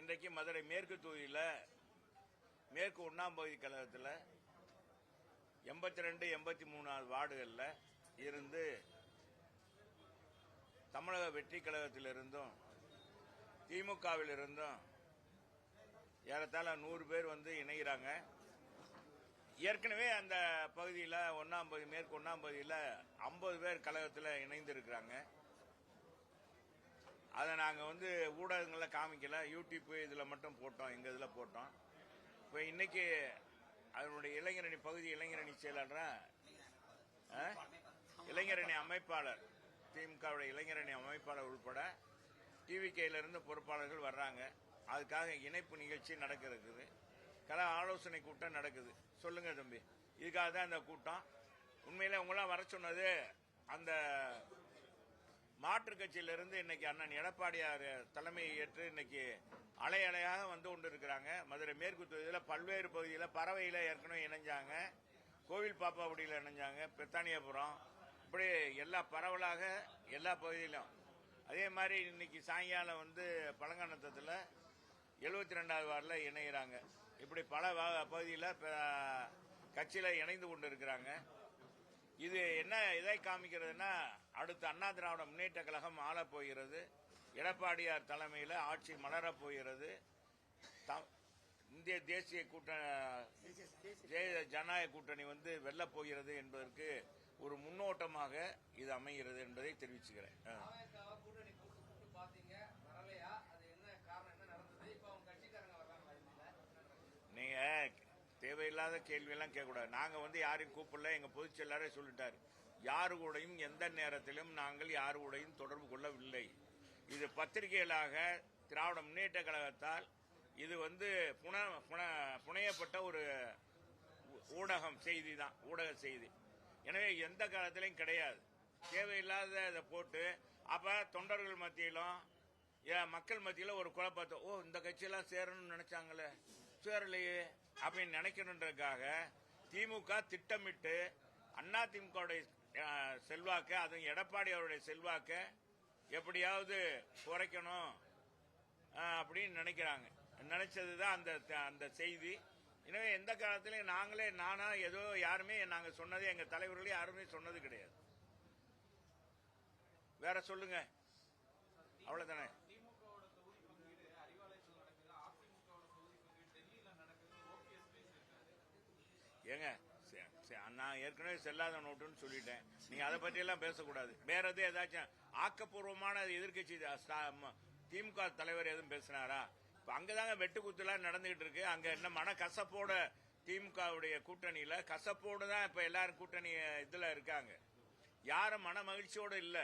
இன்றைக்கு மதுரை மேற்கு தொகுதியில் மேற்கு 1ஆம் பகுதி கழகத்தில் 82, 83 வார்டுகளில் இருந்து தமிழக வெற்றி கழகத்திலிருந்தும் திமுகவில் இருந்தும் ஏறத்தாழ 100 பேர் இணைகிறாங்க. ஏற்கனவே அந்த பகுதியில் 1ஆம் பகுதி மேற்கு 1ஆம் பகுதியில் 50 பேர் கழகத்தில் இணைந்திருக்கிறாங்க. அதை நாங்கள் ஊடகங்களில் காமிக்கல, யூடியூப் இதில் மட்டும் போட்டோம், எங்கள் இதில் போட்டோம். இப்போ இன்னைக்கு அதனுடைய இளைஞரணி பகுதி இளைஞரணி செயலாளர், இளைஞரணி அமைப்பாளர், திமுகவுடைய இளைஞரணி அமைப்பாளர் உட்பட டிவிகேயிலிருந்து பொறுப்பாளர்கள் வர்றாங்க. அதுக்காக இணைப்பு நிகழ்ச்சி நடக்கிறது, கல ஆலோசனை கூட்டம் நடக்குது. சொல்லுங்க தம்பி, இதுக்காக தான் இந்த கூட்டம். உண்மையில உங்களாம் வர சொன்னது அந்த மாற்றுக் கட்சியிலிருந்து இன்னைக்கு அண்ணன் எடப்பாடியார் தலைமையை ஏற்று இன்னைக்கு அலை அலையாக கொண்டிருக்கிறாங்க. மதுரை மேற்கு தொகுதியில் பல்வேறு பகுதியில் பறவையில் ஏற்கனவே இணைஞ்சாங்க, கோவில் பாப்பாக்குடியில் இணைஞ்சாங்க, பெத்தானியாபுரம், இப்படி எல்லா பரவலாக எல்லா பகுதியிலும். அதே மாதிரி இன்னைக்கு சாயங்காலம் பழங்கானத்தத்தில் 72வது வார்டில் இணைகிறாங்க. இப்படி பல பகுதியில் கட்சியில் இணைந்து கொண்டிருக்கிறாங்க. இது என்ன இதை காமிக்கிறதுனா, அடுத்து அண்ணா திராவிட முன்னேற்ற கழகம் ஆளப் போகிறது, எடப்பாடியார் தலைமையில் ஆட்சி மலரப் போகிறது, இந்திய தேசிய ஜனநாயக கூட்டணி வெல்லப் போகிறது என்பதற்கு ஒரு முன்னோட்டமாக இது அமைகிறது என்பதை தெரிவிச்சுக்கிறேன். நீங்க தேவையில்லாத கேள்வியெல்லாம் கேட்கக்கூடாது. நாங்கள் யாரையும் கூப்பிடல, எங்க பொதுச் செயலாளரே சொல்லிட்டாரு, யாரு கூடயும் எந்த நேரத்திலும் நாங்கள் யாரு கூடயும் தொடர்பு கொள்ளவில்லை. இது பத்திரிகைகளாக திராவிட முன்னேற்ற கழகத்தால் இது புனையப்பட்ட ஒரு ஊடகம் செய்தி தான், ஊடக செய்தி. எனவே எந்த காலத்திலையும் கிடையாது. தேவையில்லாத இதை போட்டு அப்ப தொண்டர்கள் மத்தியிலும் மக்கள் மத்தியில ஒரு குழப்பத்தை, இந்த கட்சியெல்லாம் சேரணும்னு நினைச்சாங்களே, சேரலையே அப்படின்னு நினைக்கணுன்றதுக்காக திமுக திட்டமிட்டு அண்ணா திமுகவுடைய செல்வாக்க, அதுவும் எடப்பாடி அவருடைய செல்வாக்க எப்படியாவது குறைக்கணும் அப்படின்னு நினைக்கிறாங்க. நினைச்சதுதான் அந்த செய்தி. எனவே எந்த காலத்திலையும் நானா ஏதோ யாருமே நாங்க சொன்னது, எங்க தலைவர்களே யாருமே சொன்னது கிடையாது. வேற சொல்லுங்க, அவ்வளவுதானே. ஏங்க நான் ஏற்கனவே செல்லாத நோட்டுன்னு சொல்லிட்டேன், நீங்க அதை பற்றி எல்லாம் பேசக்கூடாது. வேற எது ஏதாச்சும் ஆக்கப்பூர்வமான எதிர்கட்சி திமுக தலைவர் எதுவும் பேசினாரா? இப்ப அங்கதாங்க வெட்டுக்குத்துலாம் நடந்துகிட்டு இருக்கு. அங்க என்ன மனக்கசப்போட திமுகவுடைய கூட்டணியில கசப்போடு தான் இப்ப எல்லாரும் கூட்டணி இதுல இருக்காங்க. யாரும் மன மகிழ்ச்சியோட இல்ல.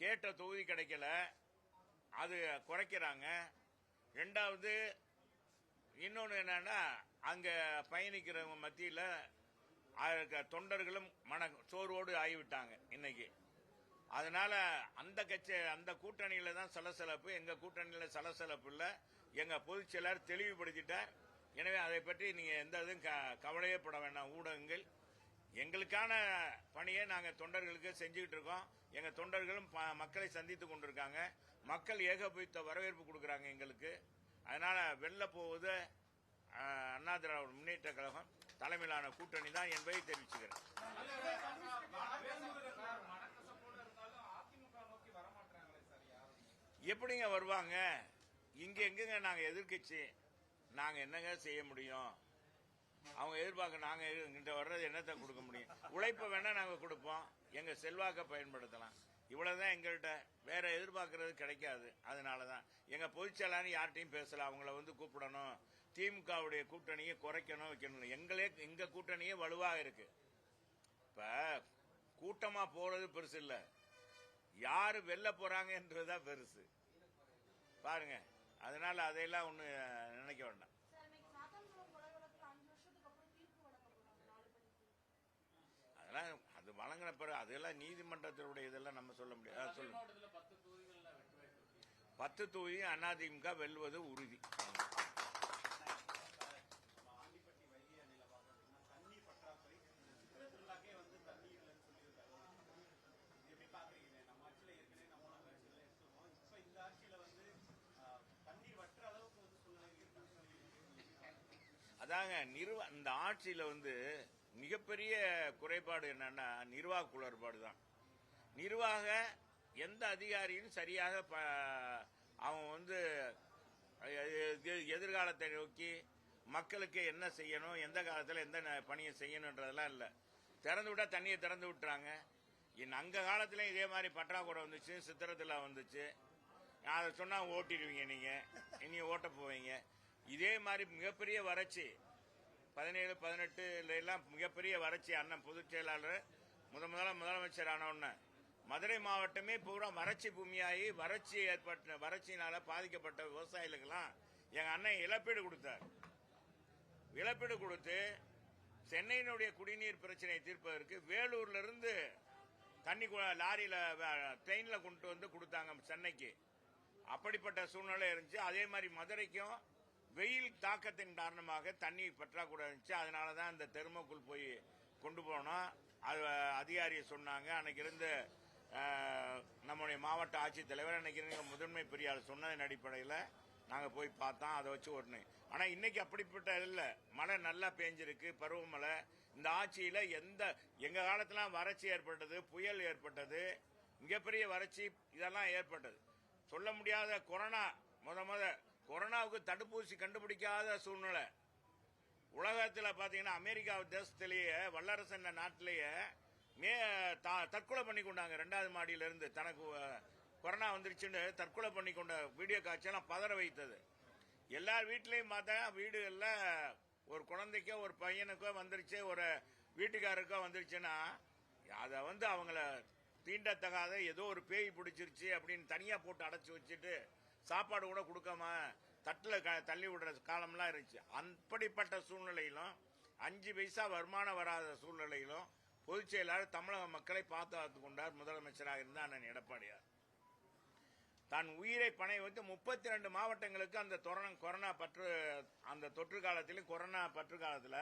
கேட்ட தொகுதி கிடைக்கல, அது குறைக்கிறாங்க. ரெண்டாவது இன்னொன்னு என்னன்னா, அங்க பயணிக்கிறவங்க மத்தியில தொண்டர்களும் மன சோர்வோடு ஆகிவிட்டாங்க இன்னைக்கு. அதனால அந்த கட்சி அந்த கூட்டணியில தான் சலசலப்பு, எங்க கூட்டணியில சலசலப்பு இல்ல. எங்க பொதுச் செயலாளர் தெளிவுபடுத்திட்டார். எனவே அதை பற்றி நீங்க எந்த இதுவும் கவலையே பட வேண்டாம். ஊடகங்கள் எங்களுக்கான பணியை நாங்க தொண்டர்களுக்கு செஞ்சுக்கிட்டு இருக்கோம். எங்க தொண்டர்களும் மக்களை சந்தித்துக் கொண்டிருக்காங்க. மக்கள் ஏகோபித்த வரவேற்பு கொடுக்கறாங்க எங்களுக்கு. அதனால வெல்ல போவது அண்ணா திராவிட முன்னேற்ற கழகம் தலைமையிலான கூட்டணி தான் என்பதை தெரிவிச்சுக்கிறேன். எப்படிங்க வருவாங்க? இங்க எங்கங்க நாங்க எதிர்கட்சி, நாங்க என்னங்க செய்ய முடியும்? அவங்க எதிர்பார்க்க நாங்க இங்க வர்றது என்னத்தை கொடுக்க முடியும்? உழைப்ப வேணா நாங்க கொடுப்போம், எங்க செல்வாக்க பயன்படுத்தலாம். இவ்வளவுதான் எங்கள்கிட்ட, வேற எதிர்பார்க்கறது கிடைக்காது. அதனாலதான் எங்க பொதுச் செயலாளர் யார்ட்டையும் பேசல. அவங்கள கூப்பிடணும், திமுகவுடைய கூட்டணியை குறைக்கணும், வைக்கணும். எங்க கூட்டணியே வலுவாக இருக்கு. இப்ப கூட்டமா போறது பெருசு இல்ல, யாரு வெல்ல போறாங்க என்றதுதான் பெருசு. பாருங்க, அதனால அதையெல்லாம் ஒண்ணு நினைக்க வேண்டாம். அதெல்லாம் அது வழங்கின பிறகு அதெல்லாம் நீதிமன்றத்தினுடைய இதெல்லாம் நம்ம சொல்ல முடியாது. சொல்லுங்க, 10 தொகுதி அதிமுக வெல்வது உறுதி. தண்ணீர் வற்ற அதாங்க இந்த ஆட்சியில மிகப்பெரிய குறைபாடு என்னன்னா நிர்வாக குளறுபாடு தான். நிர்வாக எந்த அதிகாரியும் சரியாக அவன் எதிர்காலத்தை நோக்கி மக்களுக்கு என்ன செய்யணும், எந்த காலத்தில் எந்த பணியை செய்யணுன்றதெல்லாம் இல்லை. திறந்து விட்டா தண்ணியை திறந்து விட்டுறாங்க. அங்க காலத்திலயும் இதே மாதிரி பற்றாக்குறை வந்துச்சு, சித்திரத்தில் வந்துச்சு. அதை சொன்னா ஓட்டிடுவீங்க, நீங்க ஓட்ட போவீங்க. இதே மாதிரி மிகப்பெரிய வறட்சி 17, 18 எல்லாம் மிகப்பெரிய வறட்சி. அண்ணன் பொதுச் செயலாளர் முதலமைச்சர் ஆனவுடனே மதுரை மாவட்டமே பூரா வறட்சி பூமியாகி வறட்சியினால பாதிக்கப்பட்ட விவசாயிகளுக்கெல்லாம் எங்க அண்ணன் இழப்பீடு கொடுத்தார். இழப்பீடு கொடுத்து சென்னையினுடைய குடிநீர் பிரச்சனையை தீர்ப்பதற்கு வேலூர்ல இருந்து தண்ணி லாரியில ட்ரெயின்ல கொண்டு கொடுத்தாங்க சென்னைக்கு. அப்படிப்பட்ட சூழ்நிலை இருந்துச்சு. அதே மாதிரி மதுரைக்கும் வெயில் தாக்கத்தின் காரணமாக தண்ணி பற்றாக்குறை இருந்துச்சு. அதனாலதான் இந்த தெருமக்குள் போய் கொண்டு போனோம். அது அதிகாரியை சொன்னாங்க. அன்னைக்கு இருந்து நம்முடைய மாவட்ட ஆட்சித்தலைவர் அன்னைக்கு இருந்த முதன்மை பெரியார் சொன்னதன் அடிப்படையில் நாங்கள் போய் பார்த்தோம். அதை வச்சு ஓடணும். ஆனால் இன்னைக்கு அப்படிப்பட்ட இல்லை. மழை நல்லா பெஞ்சிருக்கு, பருவமழை. இந்த ஆட்சியில் எங்க காலத்துல வறட்சி ஏற்பட்டது, புயல் ஏற்பட்டது, மிகப்பெரிய வறட்சி இதெல்லாம் ஏற்பட்டது. சொல்ல முடியாத கொரோனா கொரோனாவுக்கு தடுப்பூசி கண்டுபிடிக்காத சூழ்நிலை. உலகத்தில் பாத்தீங்கன்னா அமெரிக்கா தேசத்திலேயே வல்லரசு நாட்டிலேயே தற்கொலை பண்ணி கொண்டாங்க. 2வது மாடியில இருந்து தனக்கு கொரோனா வந்துருச்சுன்னு தற்கொலை பண்ணி கொண்ட வீடியோ காட்சியெல்லாம் பதற வைத்தது. எல்லார் வீட்லயும் பார்த்தா வீடுகள்ல ஒரு குழந்தைக்கோ ஒரு பையனுக்கோ வந்துருச்சு, ஒரு வீட்டுக்காரருக்கோ வந்துருச்சுன்னா அதை அவங்கள தீண்டத்தகாத ஏதோ ஒரு பேய் பிடிச்சிருச்சு அப்படின்னு தனியா போட்டு அடைச்சு வச்சுட்டு சாப்பாடு கூட கொடுக்காம தட்டில் தள்ளி விடுற காலம்லாம் இருந்துச்சு. அப்படிப்பட்ட சூழ்நிலையிலும் 5 பைசா வருமானம் வராத சூழ்நிலையிலும் பொதுச் செயலாளர் தமிழக மக்களை பாதுகாத்துக் கொண்டார். முதலமைச்சராக இருந்த அண்ணன் எடப்பாடியார் தன் உயிரை பணை வைத்து 32 மாவட்டங்களுக்கு அந்த தொற்று காலத்திலும் கொரோனா பற்று காலத்தில்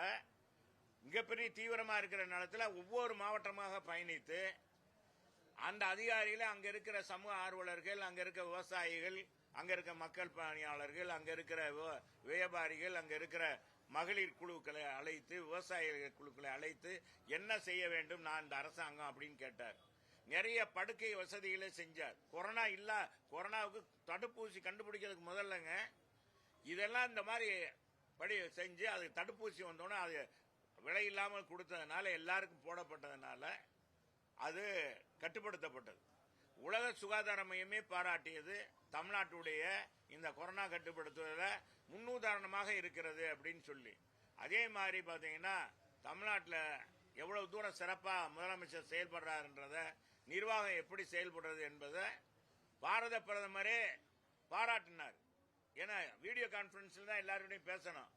மிகப்பெரிய தீவிரமா இருக்கிற நேரத்தில் ஒவ்வொரு மாவட்டமாக பயணித்து அந்த அதிகாரிகள், அங்க இருக்கிற சமூக ஆர்வலர்கள், அங்க இருக்க விவசாயிகள், அங்க இருக்க மக்கள் பணியாளர்கள், அங்க இருக்கிற வியாபாரிகள், அங்க இருக்கிற மகளிர் குழுக்களை அழைத்து, விவசாயிகள் குழுக்களை அழைத்து என்ன செய்ய வேண்டும் நான் இந்த அரசாங்கம் அப்படின்னு கேட்டார். நிறைய படுக்கை வசதிகளை செஞ்சார். கொரோனாவுக்கு தடுப்பூசி கண்டுபிடிக்கிறதுக்கு முதல்லங்க இதெல்லாம் இந்த மாதிரி படி செஞ்சு அது தடுப்பூசி வந்தோடனே அது விலை இல்லாமல் கொடுத்ததுனால, எல்லாருக்கும் போடப்பட்டதுனால அது கட்டுப்படுத்தப்பட்டது. உலக சுகாதார மையமே பாராட்டியது தமிழ்நாட்டுடைய இந்த கொரோனா கட்டுப்படுத்துவதில் முன்னுதாரணமாக இருக்கிறது அப்படின்னு சொல்லி. அதே மாதிரி பாத்தீங்கன்னா தமிழ்நாட்டில் எவ்வளவு தூரம் சிறப்பா முதலமைச்சர் செயல்படுறாருன்றத, நிர்வாகம் எப்படி செயல்படுறது என்பதை பாரத பிரதமரே பாராட்டினார். ஏன்னா வீடியோ கான்பரன்ஸ்ல தான் எல்லாருடையும் பேசணும்.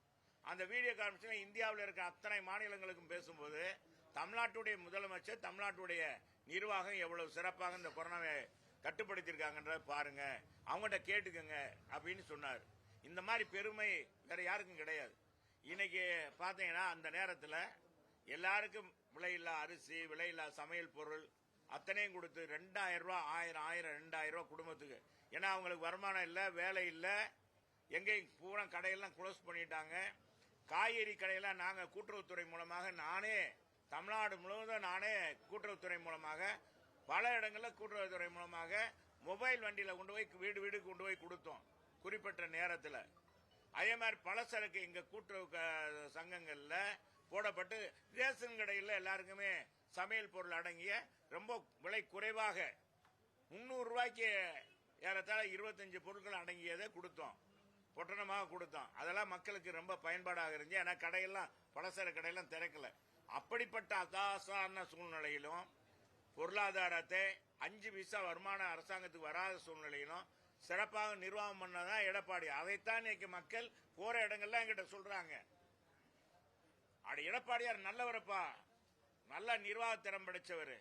அந்த வீடியோ கான்பரன்ஸ்ல இந்தியாவில் இருக்க அத்தனை மாநிலங்களுக்கும் பேசும்போது தமிழ்நாட்டுடைய முதலமைச்சர், தமிழ்நாட்டுடைய நிர்வாகம் எவ்வளவு சிறப்பாக இந்த கொரோனாவை கட்டுப்படுத்திருக்காங்கன்றத பாருங்க, அவங்ககிட்ட கேட்டுக்கங்க அப்படின்னு சொன்னார். இந்த மாதிரி பெருமை வேற யாருக்கும் கிடையாது. இன்னைக்கு பாத்தீங்கன்னா அந்த நேரத்தில் எல்லாருக்கும் விலையில்லா அரிசி, விலையில்லா சமையல் பொருள் அத்தனையும் கொடுத்து 2000 ரூபாய், 1000, 2000 ரூபாய் குடும்பத்துக்கு. ஏன்னா அவங்களுக்கு வருமானம் இல்லை, வேலை இல்லை, எங்கேயும் பூரா கடையெல்லாம் க்ளோஸ் பண்ணிட்டாங்க. காய்கறி கடையெல்லாம் நாங்க கூட்டுறவுத்துறை மூலமாக, நானே தமிழ்நாடு முழுவதும் நானே கூட்டுறவுத்துறை மூலமாக பல இடங்களில் கூட்டுறவுத்துறை மூலமாக மொபைல் வண்டியில கொண்டு போய் வீடு வீடு கொண்டு போய் கொடுத்தோம் குறிப்பிட்ட நேரத்தில். அதே மாதிரி பலசரக்கு எங்க கூட்டுறவு சங்கங்கள்ல போடப்பட்டு ரேஷன் கடையில் எல்லாருக்குமே சமையல் பொருள் அடங்கிய ரொம்ப விலை குறைவாக 300 ரூபாய்க்கு ஏறத்தாழ 25 பொருட்கள் அடங்கியதை கொடுத்தோம், பொட்டணமாக கொடுத்தோம். அதெல்லாம் மக்களுக்கு ரொம்ப பயன்பாடாக இருந்துச்சு. ஏன்னா கடையெல்லாம் பலசர கடையெல்லாம் திறக்கல. அப்படிப்பட்ட அசாதாரண சூழ்நிலையிலும் பொருளாதாரத்தை 5 பைசா வருமானம் அரசாங்கத்துக்கு வராத சூழ்நிலையிலும் சிறப்பாக நிர்வாகம் பண்ணதான் எடப்பாடி. அதைத்தான் இன்னைக்கு மக்கள் போற இடங்கள்ல என்கிட்ட சொல்றாங்க, அட எடப்பாடியார் நல்லவரப்பா, நல்ல நிர்வாக திறம் படைச்சவர்.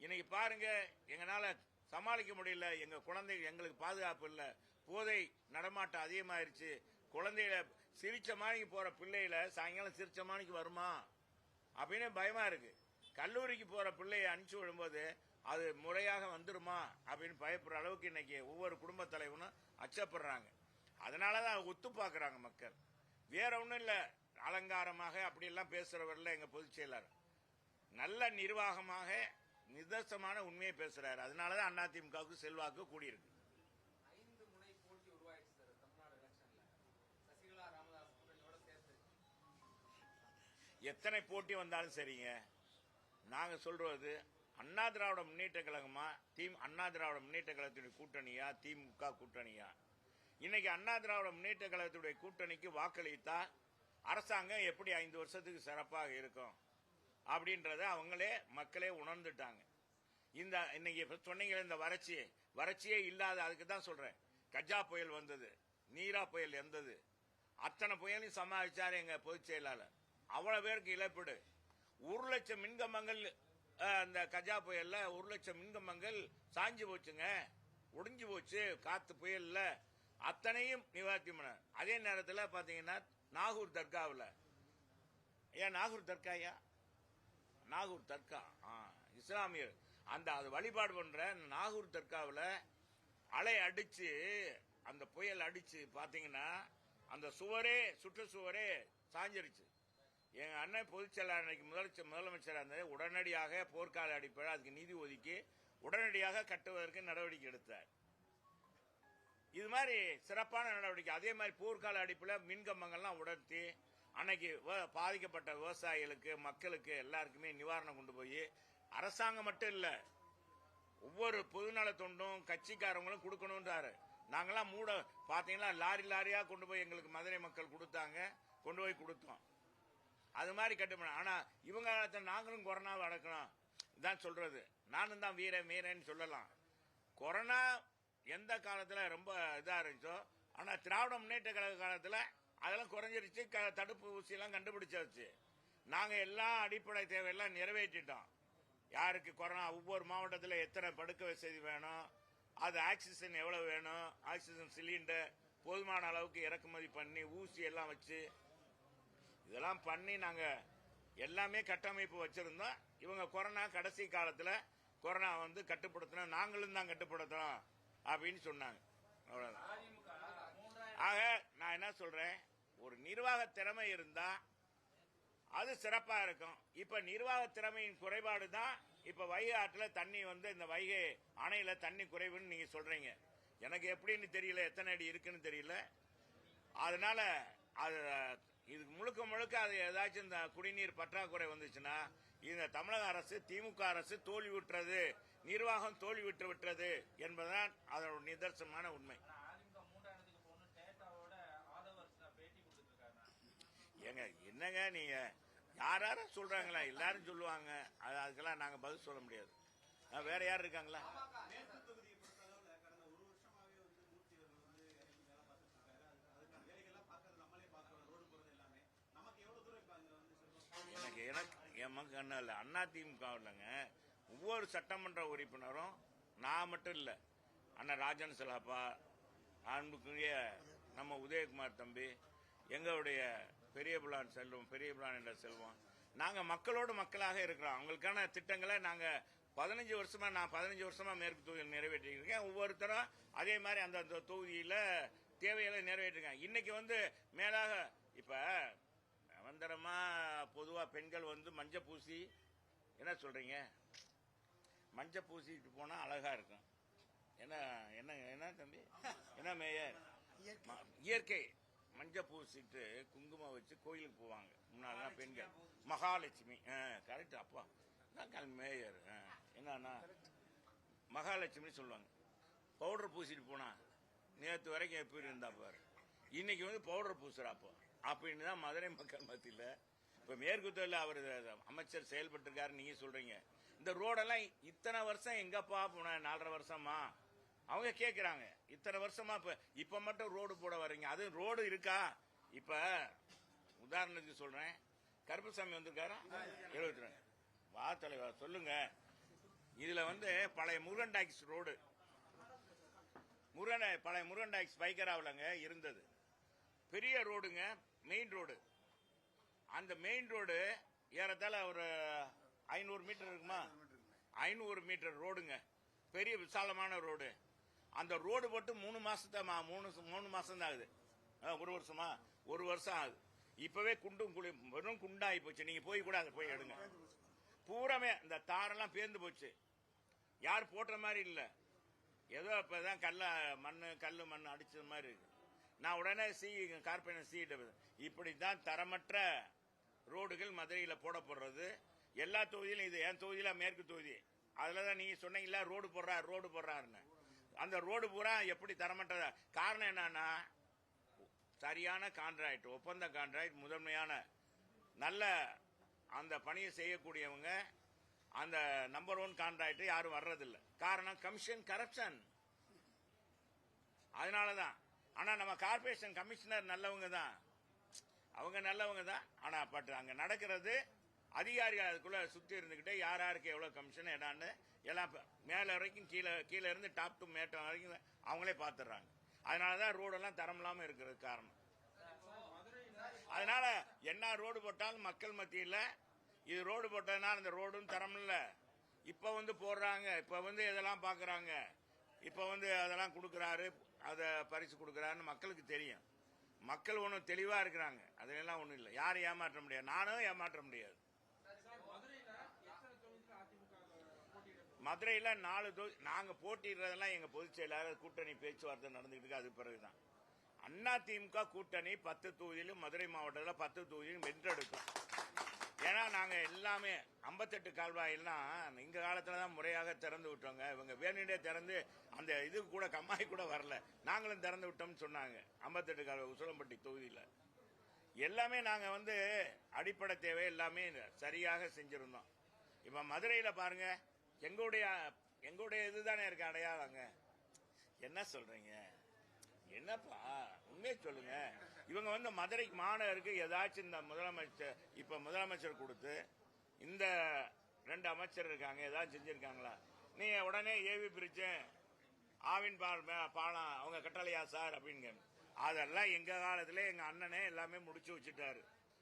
இன்னைக்கு பாருங்க எங்களால சமாளிக்க முடியல, எங்க குழந்தைகள் எங்களுக்கு பாதுகாப்பு இல்ல, போதை நடமாட்டம் அதிகமாயிருச்சு, குழந்தைகளை சிரிச்ச மாணிக்கு போற பிள்ளைகளை சாயங்காலம் சிரிச்ச மாணிக்கு வருமா அப்படின்னு பயமா இருக்கு. கல்லூரிக்கு போற பிள்ளையை அனுப்பிச்சு விடும்போது அது முறையாக வந்துருமா அப்படின்னு பயப்படுற அளவுக்கு இன்னைக்கு ஒவ்வொரு குடும்ப தலைவனும் அச்சப்படுறாங்க. அதனாலதான் ஒத்து பாக்குறாங்க மக்கள். வேற ஒண்ணும் இல்ல, அலங்காரமாக அப்படியெல்லாம் பேசுறவர்ல எங்க பொதுச் செயலாளர் நல்ல நிர்வாகமாக நிதர்சனமான உண்மையை பேசுறாரு. அதனாலதான் அதிமுகவுக்கு செல்வாக்கு கூடியிருக்கு. 5 முனை போட்டி உருவாயிடுச்சு சார் தமிழ்நாடு எலெக்ஷன்ல. சசிகலா ராமதாஸ் கூட்டணியோட சேர்த்து எத்தனை போட்டி வந்தாலும் சரிங்க, நாங்க சொல்றது அண்ணா திராவிட முன்னேற்ற கழகமா அண்ணா திராவிட முன்னேற்ற கழகத்துடைய கூட்டணியா திமுக கூட்டணியா? இன்னைக்கு அண்ணா திராவிட முன்னேற்ற கழகத்துடைய கூட்டணிக்கு வாக்களித்தா அரசாங்கம் எப்படி 5 வருஷத்துக்கு சிறப்பாக இருக்கும் அப்படின்றத அவங்களே மக்களே உணர்ந்துட்டாங்க. இந்த இன்னைக்கு சொன்னீங்க இந்த வறட்சியே இல்லாத, அதுக்கு தான் சொல்றேன். கஜா புயல் வந்தது, நீரா புயல் வந்தது, அத்தனை புயலையும் சமாளிச்சாரு எங்க பொதுச் செயலாளர். அவ்வளவு பேருக்கு இழப்பீடு. 1 லட்சம் மின்கம்பங்கள் அந்த கஜா புயல்ல 1 லட்சம் மின்கம்பங்கள் சாஞ்சு போச்சுங்க, ஒடிஞ்சு போச்சு காத்து புயல்ல. அத்தனையும் நிவர்த்தி பண்ண. அதே நேரத்தில் பாத்தீங்கன்னா நாகூர் தர்காவில், ஏன் நாகூர் தர்காயா? நாகூர் தர்கா இஸ்லாமியர் அந்த அது வழிபாடு பண்ற நாகூர் தர்காவில் அலை அடிச்சு, அந்த புயல் அடிச்சு பாத்தீங்கன்னா அந்த சுவரே சுற்றுச்சுவரே சாஞ்சிருச்சு. எங்க அண்ணன் பொதுச் செயலாளர் முதலமைச்சராக இருந்தது, உடனடியாக போர்க்கால அடிப்படை அதுக்கு நிதி ஒதுக்கி உடனடியாக கட்டுவதற்கு நடவடிக்கை எடுத்தார். இது மாதிரி சிறப்பான நடவடிக்கை. அதே மாதிரி போர்க்கால அடிப்படையில் மின்கம்பங்கள்லாம் உடர்த்தி அன்னைக்கு பாதிக்கப்பட்ட விவசாயிகளுக்கு மக்களுக்கு எல்லாருக்குமே நிவாரணம் கொண்டு போய் அரசாங்கம் மட்டும் இல்ல, ஒவ்வொரு பொதுநல தொண்டும் கட்சிக்காரங்களும் கொடுக்கணும்ன்றாரு. நாங்கெல்லாம் பாத்தீங்கன்னா லாரியா கொண்டு போய் எங்களுக்கு மதுரை மக்கள் கொடுத்தாங்க, கொண்டு போய் கொடுத்தோம். அது மாதிரி கட்டுப்பட. ஆனா இவங்க நாங்களும் கொரோனாவை அடக்கணும் தான் சொல்றது. நானும் தான் வீரன்னு சொல்லலாம். கொரோனா எந்த காலத்துல ரொம்ப இதா இருந்துச்சோ, ஆனா திராவிட முன்னேற்ற கழக காலத்துல அதெல்லாம் குறைஞ்சிருச்சு. தடுப்பு ஊசி எல்லாம் கண்டுபிடிச்சாச்சு. நாங்க எல்லா அடிப்படை தேவையெல்லாம் நிறைவேற்றிட்டோம். யாருக்கு கொரோனா, ஒவ்வொரு மாவட்டத்தில் எத்தனை படுக்க வசதி வேணும், அது ஆக்சிஜன் எவ்வளவு வேணும், ஆக்சிஜன் சிலிண்டர் போதுமான அளவுக்கு இறக்குமதி பண்ணி ஊசி எல்லாம் வச்சு இதெல்லாம் பண்ணி நாங்க எல்லாமே கட்டமைப்பு வச்சிருந்தோம். இவங்க கொரோனா கடைசி காலத்துல கொரோனா கட்டுப்படுத்தணும், நாங்களும் தான் கட்டுப்படுத்தணும் அப்படின்னு சொன்னாங்க. அவ்வளவுதான். ஆக நான் என்ன சொல்றேன், ஒரு நிர்வாக திறமை இருந்தா அது சிறப்பா இருக்கும். இப்ப நிர்வாக திறமையின் குறைபாடு தான் இப்ப வைகை ஆற்றுல தண்ணி இந்த வைகை அணையில தண்ணி குறைவுன்னு நீங்க சொல்றீங்க. எனக்கு எப்படின்னு தெரியல, எத்தனை அடி இருக்குன்னு தெரியல. அதனால அது இதுக்கு முழுக்க அது ஏதாச்சும் இந்த குடிநீர் பற்றாக்குறை வந்துச்சுன்னா இந்த தமிழக அரசு திமுக அரசு தோல்வி விட்டுறது, நிர்வாகம் தோல்வி விட்டுறது என்பதுதான் அதோட நிதர்சனமான உண்மை. ஏங்க என்னங்க நீங்க யாரும் சொல்றாங்களா? எல்லாரும் சொல்லுவாங்க, அதுக்கெல்லாம் நாங்க பதில் சொல்ல முடியாது. வேற யார் இருக்காங்களா? எனக்கு அண்ணா திமுக இல்லைங்க, ஒவ்வொரு சட்டமன்ற உறுப்பினரும் நான் மட்டும் இல்ல, அண்ணன் ராஜன் செலாப்பா, அன்புக்குரிய நம்ம உதயகுமார் தம்பி, எங்களுடைய பெரிய பிளான் என்ற செல்வம், நாங்க மக்களோடு மக்களாக இருக்கிறோம். அவங்களுக்கான திட்டங்களை நாங்க 15 வருஷமா மேற்கு தொகுதியில் நிறைவேற்றி இருக்கேன். ஒவ்வொருத்தரும் அதே மாதிரி அந்த தொகுதியில தேவைகளை நிறைவேற்றிருக்காங்க. இன்னைக்கு மேலாக இப்ப நிரந்தரமா பொதுவா பெண்கள் மஞ்ச பூசி, என்ன சொல்றீங்க, மஞ்ச பூசிட்டு போனா அழகா இருக்கும். என்ன தம்பி, என்ன மேயர், இயற்கை மஞ்ச பூசிட்டு குங்குமம் வச்சு கோயிலுக்கு போவாங்க முன்னாள் பெண்கள். மகாலட்சுமி கரெக்ட். அப்பா மேயர் என்னன்னா மகாலட்சுமி சொல்லுவாங்க. பவுடர் பூசிட்டு போனா நேற்று வரைக்கும் எப்படி இருந்தா பாரு, இன்னைக்கு பவுடர் பூசுறாப்போ அப்படின்னு தான் மதுரை மக்கள் மத்தியில் இப்ப மேற்கு தொழில் அவர் அமைச்சர் செயல்பட்டு இருக்காரு. நீங்க சொல்றீங்க இந்த ரோடெல்லாம் இத்தனை வருஷம் எங்கப்பா போன, 4.5 வருஷமா அவங்க கேட்கிறாங்க. இத்தனை வருஷமா இப்ப மட்டும் ரோடு போட வர்றீங்க, அது ரோடு இருக்கா? இப்ப உதாரணத்துக்கு சொல்றேன், கருப்பசாமி வந்திருக்காரா 72 வா தலைவர் சொல்லுங்க. இதுல பழைய முருகன் டாக்ஸ் ரோடு, பழைய முருகன் டாக்ஸ் பைக்கராவிலங்க இருந்தது, பெரிய ரோடுங்க, மெயின் ரோடு. அந்த மெயின் ரோடு ஏறத்தாழ ஒரு 500 மீட்டர் இருக்குமா, 500 மீட்டர் ரோடுங்க, பெரிய விசாலமான ரோடு. அந்த ரோடு போட்டு 3 மாசம் தான் ஆகுது. 1 வருஷம் ஆகுது. இப்பவே குண்டும் குழி வெறும் குண்டாகி போச்சு. நீங்க போய் கூட அதை போய் எடுங்க. பூராமே இந்த தாரெல்லாம் பேர்ந்து போச்சு. யார் போட்ட மாதிரி இல்ல. ஏதோ இப்பதான் கல்லு மண் அடிச்சது மாதிரி இருக்கு. நான் உடனே கார்பரேஷன் இப்படித்தான் தரமற்ற ரோடுகள் மதுரையில் போடப்படுறது. எல்லா தொகுதியிலும் இது என் தொகுதியில மேற்கு தொகுதி. அதுலதான் நீங்க சொன்னீங்களா ரோடு போடுறாருன்னு. அந்த ரோடு பூரா எப்படி தரமற்ற காரணம் என்னன்னா சரியான கான்ட்ராக்ட், ஒப்பந்த கான்ட்ராக்ட், முதன்மையான நல்ல அந்த பணியை செய்யக்கூடியவங்க அந்த நம்பர் 1 கான்ட்ராக்ட் யாரும் வர்றதில்லை. காரணம் கமிஷன் கரப்ஷன். அதனாலதான். ஆனா நம்ம கார்பரேஷன் கமிஷனர் நல்லவங்க தான், அவங்க நல்லவங்க தான். ஆனா பட் அங்க நடக்கிறது அதிகாரிகள் அதுக்குள்ள சுத்தி இருந்துகிட்டே யாருக்கு எவ்வளவு கமிஷன் எடான்னு எல்லாம் மேல வரைக்கும் கீழே இருந்து டாப் டு மேட்டம் வரைக்கும் அவங்களே பாத்துறாங்க. அதனாலதான் ரோடெல்லாம் தரம் இல்லாம இருக்கிறது காரணம். அதனால என்ன ரோடு போட்டாலும் மக்கள் மத்தியில் இது ரோடு போட்டதுனால இந்த ரோடும் தரம் இல்ல. இப்ப போடுறாங்க, இப்ப இதெல்லாம் பாக்குறாங்க, இப்ப அதெல்லாம் கொடுக்கறாரு, அத பரிசு கொடுக்கறாருன்னு மக்களுக்கு தெரியும். மக்கள் ஒன்னும் தெளிவா இருக்கிறாங்க. அதெல்லாம் ஒண்ணும் இல்ல. யாரும் ஏமாற்ற முடியாது, நானும் ஏமாற்ற முடியாது. மதுரையில 4 தொகுதி நாங்க போட்டிடுறதெல்லாம் எங்க பொதுச் செயலாளர் கூட்டணி பேச்சுவார்த்தை நடந்துகிட்டு இருக்கு. அது பிறகுதான் அதிமுக கூட்டணி 10 தொகுதியிலும் மதுரை மாவட்டத்தில் 10 தொகுதியிலும் வென்றெடுக்கும். ஏன்னா நாங்க எல்லாமே 58 கால்வாயெல்லாம் இந்த காலத்துல தான் முறையாக திறந்து விட்டோங்க. இவங்க வேணுண்டே திறந்து அந்த இது கூட கம்மாய் கூட வரல, நாங்களும் திறந்து விட்டோம்னு சொன்னாங்க. 58 கால்வாய் உசிலம்பட்டி தொகுதியில எல்லாமே நாங்க அடிப்படை தேவை எல்லாமே சரியாக செஞ்சிருந்தோம். இப்ப மதுரையில பாருங்க, எங்களுடைய இதுதானே இருக்கு அடையாளங்க. என்ன சொல்றீங்க? என்னப்பா உண்மையை சொல்லுங்க. இவங்க மதுரைக்கு மாநகருக்கு ஏதாச்சும் இந்த முதலமைச்சர் கொடுத்து இந்த 2 அமைச்சர் இருக்காங்க ஏதாச்சும் செஞ்சிருக்காங்களா? நீ உடனே ஏவி பிரிட்ஜ் ஆவின் பாலம் அவங்க கட்டளையா சார் அப்படின்னு. அதெல்லாம் எங்க காலத்துல எங்க அண்ணனே எல்லாமே முடிச்சு வச்சுட்டாரு.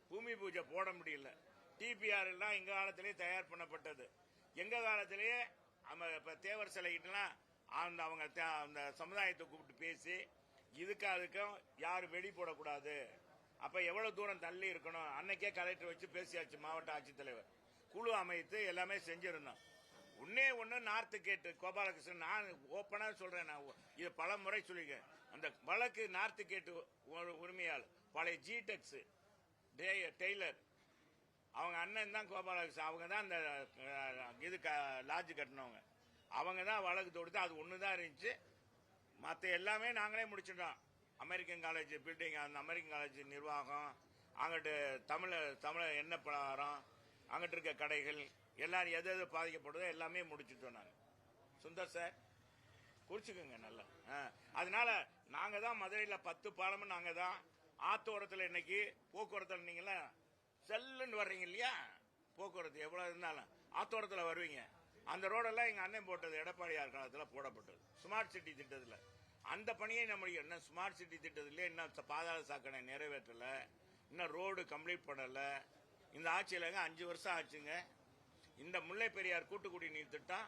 பூமி பூஜை போட முடியல. டிபிஆர் எல்லாம் எங்க காலத்திலேயே தயார் பண்ணப்பட்டது. எங்க காலத்திலேயே தேவர் சிலைகிட்டலாம் அவங்க அந்த சமுதாயத்தை கூப்பிட்டு பேசி அதுக்கும் யாரும் வெடி போடக்கூடாது, அப்ப எவ்வளவு தூரம் தள்ளி இருக்கணும் அன்னைக்கே கலெக்டர் வச்சு பேசியாச்சு. மாவட்ட ஆட்சித்தலைவர் குழு அமைத்து எல்லாமே செஞ்சிருந்தோம். ஒன்னு நார்த்து கேட்டு கோபாலகிருஷ்ணன், நான் ஓப்பனா சொல்றேன், நான் இது பல முறை சொல்லிருக்கேன். அந்த வழக்கு நார்த்து கேட்டு உரிமையால் பழைய ஜிடெக்ஸ் டெய்லர் அவங்க அண்ணன் தான் கோபாலகிருஷ்ணன். அவங்க தான் அந்த இது லாட்ஜ் கட்டினவங்க. அவங்க தான் வழக்கு தொடுத்து அது ஒண்ணுதான் இருந்துச்சு. மற்ற எல்லாமே நாங்களே முடிச்சிட்டோம். அமெரிக்கன் காலேஜ் பில்டிங், அந்த அமெரிக்கன் காலேஜ் நிர்வாகம், அங்கிட்டு தமிழ் எண்ணெய் பலகாரம், அங்கிட்டு இருக்க கடைகள் எல்லாரும் எது பாதிக்கப்படுதோ எல்லாமே முடிச்சுட்டோம். நாங்கள் சுந்தர் சார் குறிச்சுக்கோங்க நல்லா. அதனால நாங்க தான் மதுரையில் 10 பாலமும் நாங்க தான். ஆத்தோரத்தில் இன்னைக்கு போக்குவரத்து நீங்களா செல்லுன்னு வர்றீங்க இல்லையா, போக்குவரத்து எவ்வளவு இருந்தாலும் ஆத்தோரத்தில் வருவீங்க. அந்த ரோடெல்லாம் எங்க அண்ணன் போட்டது எடப்பாடியார் காலத்தில் போடப்பட்டது ஸ்மார்ட் சிட்டி திட்டத்தில். அந்த பணியை நம்ம என்ன ஸ்மார்ட் சிட்டி திட்டத்திலே இன்னும் பாதாள சாக்கடை நிறைவேற்றல, இன்னும் ரோடு கம்ப்ளீட் பண்ணல. இந்த ஆட்சியில 5 வருஷம் ஆச்சுங்க. இந்த முல்லை பெரியார் கூட்டு குடிநீர் திட்டம்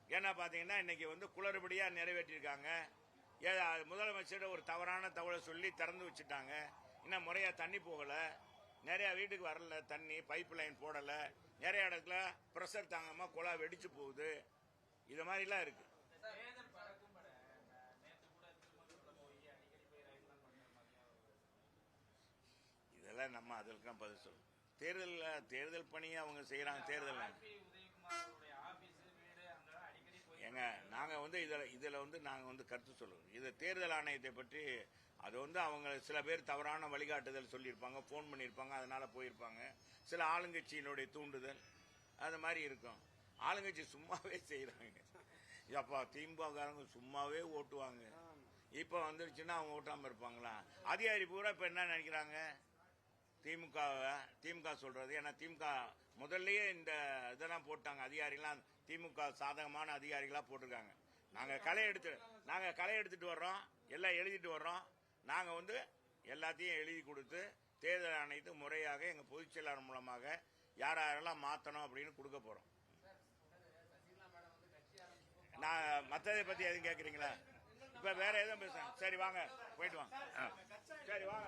ஏன்னா பாத்தீங்கன்னா இன்னைக்கு குளறுபடியா நிறைவேற்றிருக்காங்க. முதலமைச்சர் ஒரு தவறான தகவலை சொல்லி திறந்து வச்சுட்டாங்க. இன்னும் முறையா தண்ணி போகல, நிறைய வீட்டுக்கு வரல தண்ணி, பைப் லைன் போடல, நிறைய இடத்துல பிரஷர் தாங்காம குழா வெடிச்சு போகுது. இது மாதிரி எல்லாம் இருக்கு. இதெல்லாம் நம்ம அதற்கெல்லாம் பதில் சொல்லணும். தேர்தல் பணியை அவங்க செய்யறாங்க. தேர்தல் ஏங்க நாங்க இதுல நாங்க கருத்து சொல்லுவோம். இது தேர்தல் ஆணையத்தை பற்றி அது அவங்க சில பேர் தவறான வழிகாட்டுதல் சொல்லியிருப்பாங்க, போன் பண்ணியிருப்பாங்க, அதனால போயிருப்பாங்க. சில ஆளுங்கட்சியினுடைய தூண்டுதல் அது மாதிரி இருக்கும். ஆளுங்கட்சி சும்மாவே செய்யறாங்க. அப்பா திமுககாரங்க சும்மாவே ஓட்டுவாங்க. இப்ப வந்துருச்சுன்னா அவங்க ஓட்டாம இருப்பாங்களா? அதிகாரி பூரா இப்ப என்ன நினைக்கிறாங்க? திமுக சொல்றது. ஏன்னா திமுக முதல்லயே இந்த இதெல்லாம் போட்டாங்க. அதிகாரிகளாம் திமுக சாதகமான அதிகாரிகளா போட்டிருக்காங்க. நாங்க களை எடுத்துட்டு வர்றோம், எல்லாம் எழுதிட்டு வர்றோம். நாங்க எல்லாத்தையும் எழுதி கொடுத்து தேர்தல் ஆணையத்து முறையாக எங்க பொதுச் செயலாளர் மூலமாக யாரெல்லாம் மாத்தணும் அப்படின்னு கொடுக்க போறோம். நான் மற்றதை பத்தி எதுவும் கேட்கறீங்களா? இப்ப வேற எதுவும் பேசுறேன். சரி வாங்க போயிட்டு வாங்க. சரி வாங்க.